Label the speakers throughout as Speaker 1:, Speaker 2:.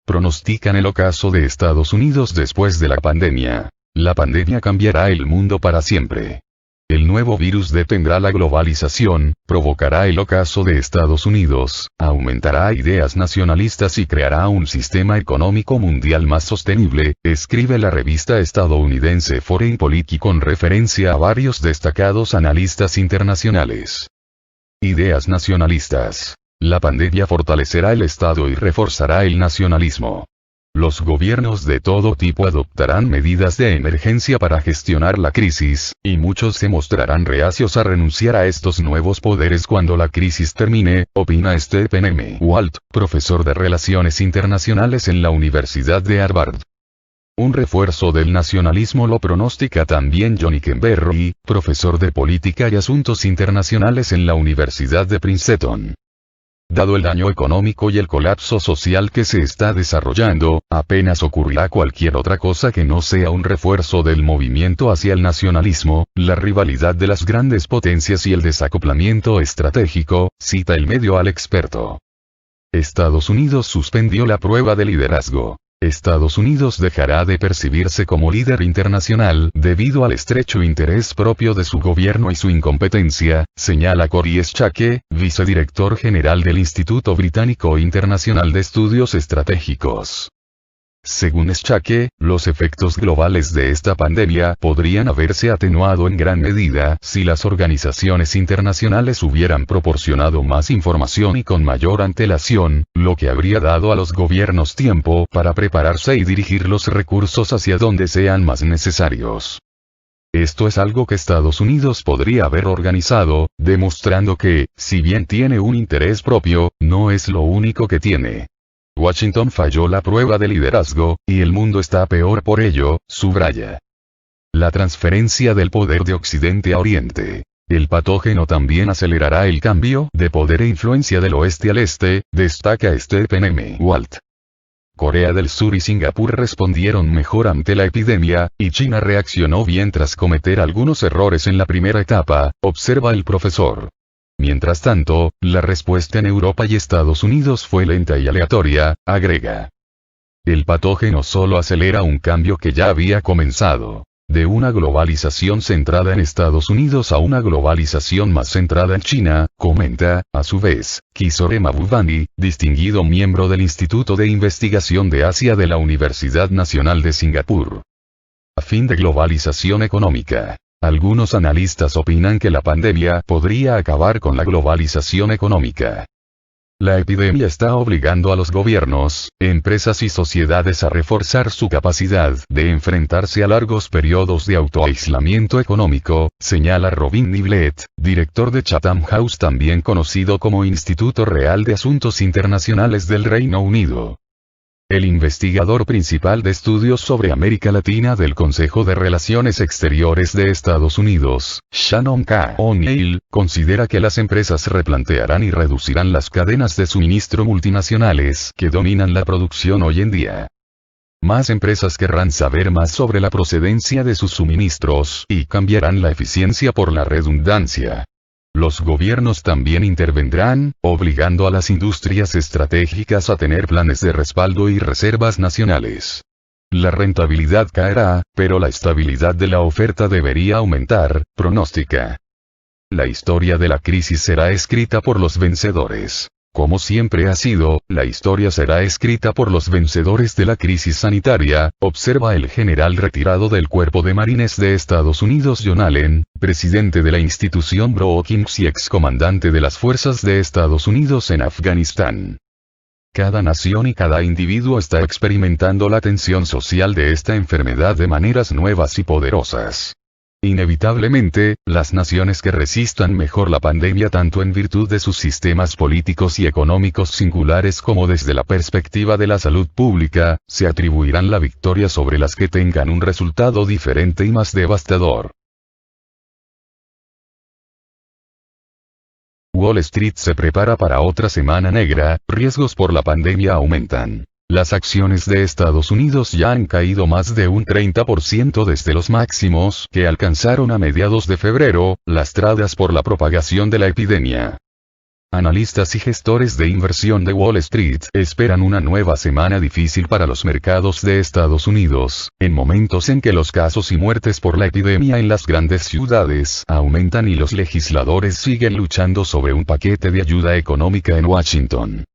Speaker 1: pronostican el ocaso de Estados Unidos después de la pandemia. La pandemia cambiará el mundo para siempre. El nuevo virus detendrá la globalización, provocará el ocaso de Estados Unidos, aumentará ideas nacionalistas y creará un sistema económico mundial más sostenible, escribe la revista estadounidense Foreign Policy con referencia a varios destacados analistas internacionales. Ideas nacionalistas. La pandemia fortalecerá el Estado y reforzará el nacionalismo. Los gobiernos de todo tipo adoptarán medidas de emergencia para gestionar la crisis, y muchos se mostrarán reacios a renunciar a estos nuevos poderes cuando la crisis termine, opina Stephen M. Walt, profesor de Relaciones Internacionales en la Universidad de Harvard. Un refuerzo del nacionalismo lo pronostica también Johnny Kenberry, profesor de Política y Asuntos Internacionales en la Universidad de Princeton. Dado el daño económico y el colapso social que se está desarrollando, apenas ocurrirá cualquier otra cosa que no sea un refuerzo del movimiento hacia el nacionalismo, la rivalidad de las grandes potencias y el desacoplamiento estratégico, cita el medio al experto. Estados Unidos suspendió la prueba de liderazgo. Estados Unidos dejará de percibirse como líder internacional debido al estrecho interés propio de su gobierno y su incompetencia, señala Cory Schake, vicedirector general del Instituto Británico Internacional de Estudios Estratégicos. Según Schake, los efectos globales de esta pandemia podrían haberse atenuado en gran medida si las organizaciones internacionales hubieran proporcionado más información y con mayor antelación, lo que habría dado a los gobiernos tiempo para prepararse y dirigir los recursos hacia donde sean más necesarios. Esto es algo que Estados Unidos podría haber organizado, demostrando que, si bien tiene un interés propio, no es lo único que tiene. Washington falló la prueba de liderazgo, y el mundo está peor por ello, subraya. La transferencia del poder de Occidente a Oriente. El patógeno también acelerará el cambio de poder e influencia del oeste al este, destaca Stephen M. Walt. Corea del Sur y Singapur respondieron mejor ante la epidemia, y China reaccionó bien tras cometer algunos errores en la primera etapa, observa el profesor. Mientras tanto, la respuesta en Europa y Estados Unidos fue lenta y aleatoria, agrega. El patógeno solo acelera un cambio que ya había comenzado. De una globalización centrada en Estados Unidos a una globalización más centrada en China, comenta, a su vez, Kishore Mahbubani, distinguido miembro del Instituto de Investigación de Asia de la Universidad Nacional de Singapur. A fin de globalización económica. Algunos analistas opinan que la pandemia podría acabar con la globalización económica. La epidemia está obligando a los gobiernos, empresas y sociedades a reforzar su capacidad de enfrentarse a largos periodos de autoaislamiento económico, señala Robin Niblett, director de Chatham House, también conocido como Instituto Real de Asuntos Internacionales del Reino Unido. El investigador principal de estudios sobre América Latina del Consejo de Relaciones Exteriores de Estados Unidos, Shannon K. O'Neill, considera que las empresas replantearán y reducirán las cadenas de suministro multinacionales que dominan la producción hoy en día. Más empresas querrán saber más sobre la procedencia de sus suministros y cambiarán la eficiencia por la redundancia. Los gobiernos también intervendrán, obligando a las industrias estratégicas a tener planes de respaldo y reservas nacionales. La rentabilidad caerá, pero la estabilidad de la oferta debería aumentar, pronostica. La historia de la crisis será escrita por los vencedores. Como siempre ha sido, la historia será escrita por los vencedores de la crisis sanitaria, observa el general retirado del Cuerpo de Marines de Estados Unidos John Allen, presidente de la institución Brookings y excomandante de las fuerzas de Estados Unidos en Afganistán. Cada nación y cada individuo está experimentando la tensión social de esta enfermedad de maneras nuevas y poderosas. Inevitablemente, las naciones que resistan mejor la pandemia tanto en virtud de sus sistemas políticos y económicos singulares como desde la perspectiva de la salud pública, se atribuirán la victoria sobre las que tengan un resultado diferente y más devastador. Wall Street se prepara para otra semana negra, riesgos por la pandemia aumentan. Las acciones de Estados Unidos ya han caído más de un 30% desde los máximos que alcanzaron a mediados de febrero, lastradas por la propagación de la epidemia. Analistas y gestores de inversión de Wall Street esperan una nueva semana difícil para los mercados de Estados Unidos, en momentos en que los casos y muertes por la epidemia en las grandes ciudades aumentan y los legisladores siguen luchando sobre un paquete de ayuda económica en Washington.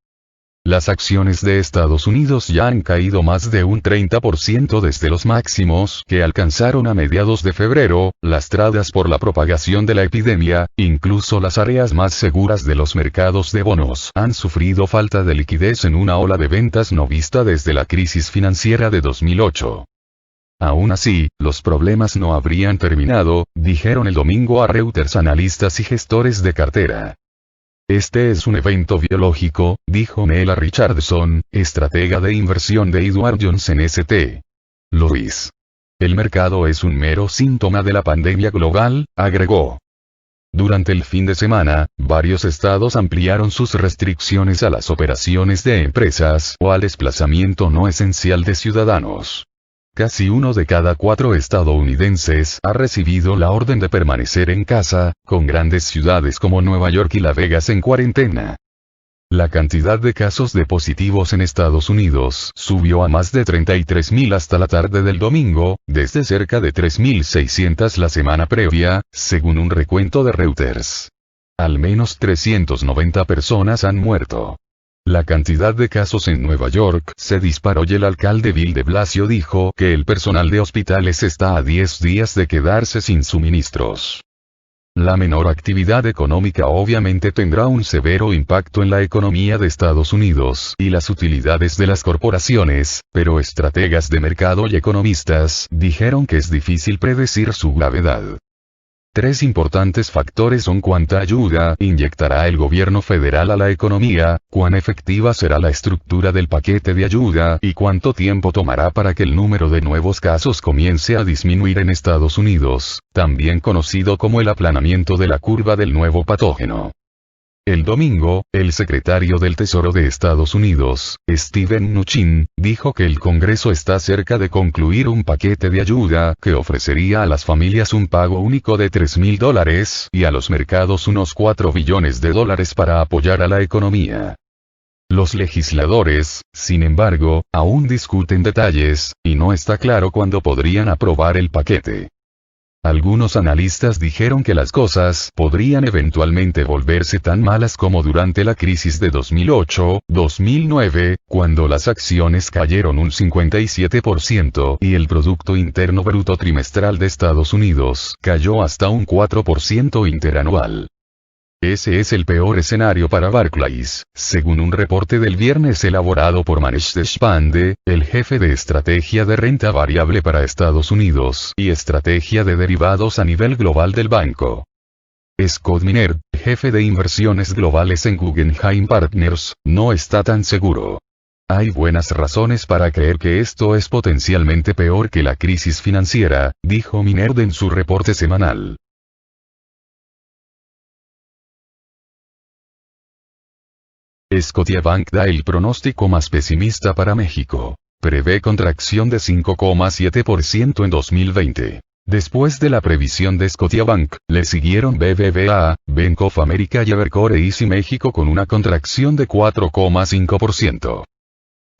Speaker 1: Las acciones de Estados Unidos ya han caído más de un 30% desde los máximos que alcanzaron a mediados de febrero, lastradas por la propagación de la epidemia. Incluso las áreas más seguras de los mercados de bonos han sufrido falta de liquidez en una ola de ventas no vista desde la crisis financiera de 2008. Aún así, los problemas no habrían terminado, dijeron el domingo a Reuters analistas y gestores de cartera. Este es un evento biológico, dijo Nela Richardson, estratega de inversión de Edward Johnson St. Louis. El mercado es un mero síntoma de la pandemia global, agregó. Durante el fin de semana, varios estados ampliaron sus restricciones a las operaciones de empresas o al desplazamiento no esencial de ciudadanos. Casi 1 de cada 4 estadounidenses ha recibido la orden de permanecer en casa, con grandes ciudades como Nueva York y Las Vegas en cuarentena. La cantidad de casos de positivos en Estados Unidos subió a más de 33.000 hasta la tarde del domingo, desde cerca de 3.600 la semana previa, según un recuento de Reuters. Al menos 390 personas han muerto. La cantidad de casos en Nueva York se disparó y el alcalde Bill de Blasio dijo que el personal de hospitales está a 10 días de quedarse sin suministros. La menor actividad económica obviamente tendrá un severo impacto en la economía de Estados Unidos y las utilidades de las corporaciones, pero estrategas de mercado y economistas dijeron que es difícil predecir su gravedad. 3 importantes factores son cuánta ayuda inyectará el gobierno federal a la economía, cuán efectiva será la estructura del paquete de ayuda y cuánto tiempo tomará para que el número de nuevos casos comience a disminuir en Estados Unidos, también conocido como el aplanamiento de la curva del nuevo patógeno. El domingo, el secretario del Tesoro de Estados Unidos, Steven Mnuchin, dijo que el Congreso está cerca de concluir un paquete de ayuda que ofrecería a las familias un pago único de $3.000 y a los mercados unos $4 billones para apoyar a la economía. Los legisladores, sin embargo, aún discuten detalles, y no está claro cuándo podrían aprobar el paquete. Algunos analistas dijeron que las cosas podrían eventualmente volverse tan malas como durante la crisis de 2008-2009, cuando las acciones cayeron un 57% y el Producto Interno Bruto trimestral de Estados Unidos cayó hasta un 4% interanual. Ese es el peor escenario para Barclays, según un reporte del viernes elaborado por Manish Deshpande, el jefe de estrategia de renta variable para Estados Unidos y estrategia de derivados a nivel global del banco. Scott Minerd, jefe de inversiones globales en Guggenheim Partners, no está tan seguro. Hay buenas razones para creer que esto es potencialmente peor que la crisis financiera, dijo Minerd en su reporte semanal. Scotiabank da el pronóstico más pesimista para México. Prevé contracción de 5,7% en 2020. Después de la previsión de Scotiabank, le siguieron BBVA, Bank of America y Evercore Easy México con una contracción de 4,5%.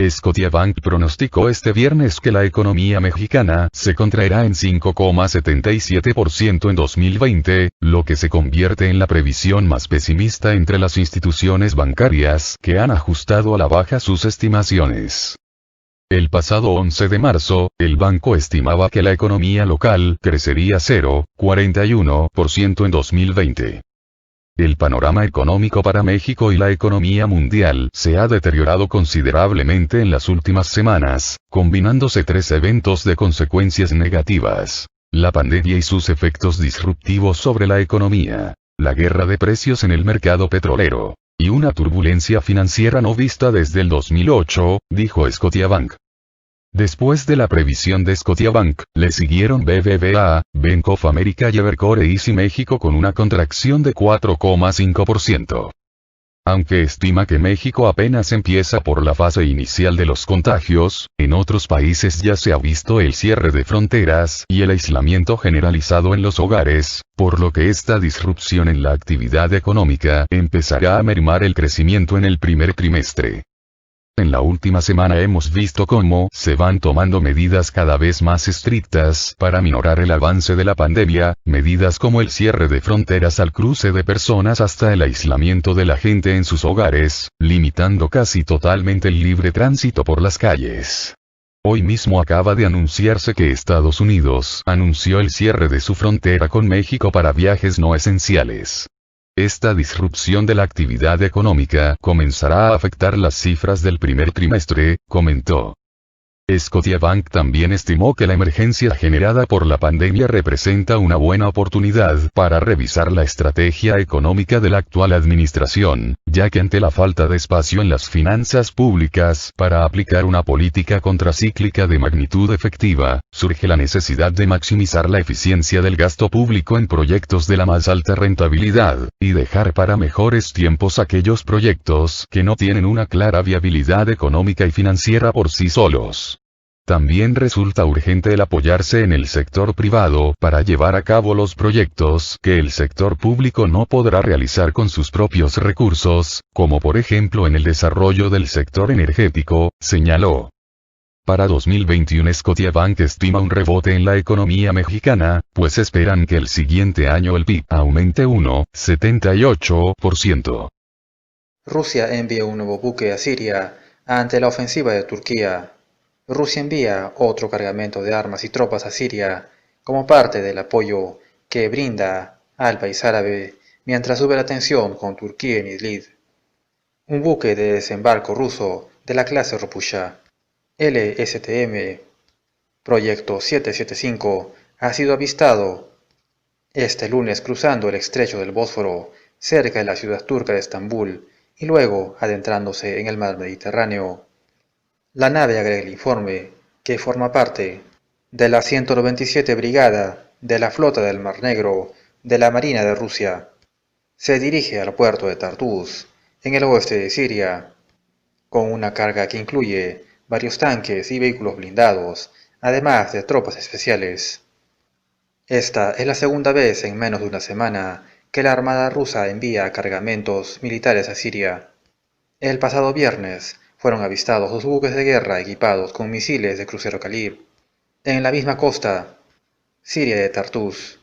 Speaker 1: Scotiabank pronosticó este viernes que la economía mexicana se contraerá en 5,77% en 2020, lo que se convierte en la previsión más pesimista entre las instituciones bancarias que han ajustado a la baja sus estimaciones. El pasado 11 de marzo, el banco estimaba que la economía local crecería 0,41% en 2020. El panorama económico para México y la economía mundial se ha deteriorado considerablemente en las últimas semanas, combinándose 3 eventos de consecuencias negativas: la pandemia y sus efectos disruptivos sobre la economía, la guerra de precios en el mercado petrolero, y una turbulencia financiera no vista desde el 2008, dijo Scotiabank. Después de la previsión de Scotiabank, le siguieron BBVA, Bank of America y Evercore Easy México con una contracción de 4,5%. Aunque estima que México apenas empieza por la fase inicial de los contagios, en otros países ya se ha visto el cierre de fronteras y el aislamiento generalizado en los hogares, por lo que esta disrupción en la actividad económica empezará a mermar el crecimiento en el primer trimestre. En la última semana hemos visto cómo se van tomando medidas cada vez más estrictas para minorar el avance de la pandemia, medidas como el cierre de fronteras al cruce de personas hasta el aislamiento de la gente en sus hogares, limitando casi totalmente el libre tránsito por las calles. Hoy mismo acaba de anunciarse que Estados Unidos anunció el cierre de su frontera con México para viajes no esenciales. Esta disrupción de la actividad económica comenzará a afectar las cifras del primer trimestre, comentó. Scotiabank también estimó que la emergencia generada por la pandemia representa una buena oportunidad para revisar la estrategia económica de la actual administración, ya que ante la falta de espacio en las finanzas públicas para aplicar una política contracíclica de magnitud efectiva, surge la necesidad de maximizar la eficiencia del gasto público en proyectos de la más alta rentabilidad, y dejar para mejores tiempos aquellos proyectos que no tienen una clara viabilidad económica y financiera por sí solos. También resulta urgente el apoyarse en el sector privado para llevar a cabo los proyectos que el sector público no podrá realizar con sus propios recursos, como por ejemplo en el desarrollo del sector energético, señaló. Para 2021 Scotiabank estima un rebote en la economía mexicana, pues esperan que el siguiente año el PIB aumente 1,78%.
Speaker 2: Rusia envía un nuevo buque a Siria ante la ofensiva de Turquía. Rusia envía otro cargamento de armas y tropas a Siria como parte del apoyo que brinda al país árabe mientras sube la tensión con Turquía en Idlib. Un buque de desembarco ruso de la clase Ropusha LSTM Proyecto 775 ha sido avistado este lunes cruzando el estrecho del Bósforo cerca de la ciudad turca de Estambul y luego adentrándose en el mar Mediterráneo. La nave agrega el informe, que forma parte de la 197 Brigada de la Flota del Mar Negro de la Marina de Rusia. Se dirige al puerto de Tartus, en el oeste de Siria, con una carga que incluye varios tanques y vehículos blindados, además de tropas especiales. Esta es la segunda vez en menos de una semana que la Armada rusa envía cargamentos militares a Siria. El pasado viernes fueron avistados 2 buques de guerra equipados con misiles de crucero calibre en la misma costa siria de Tartus.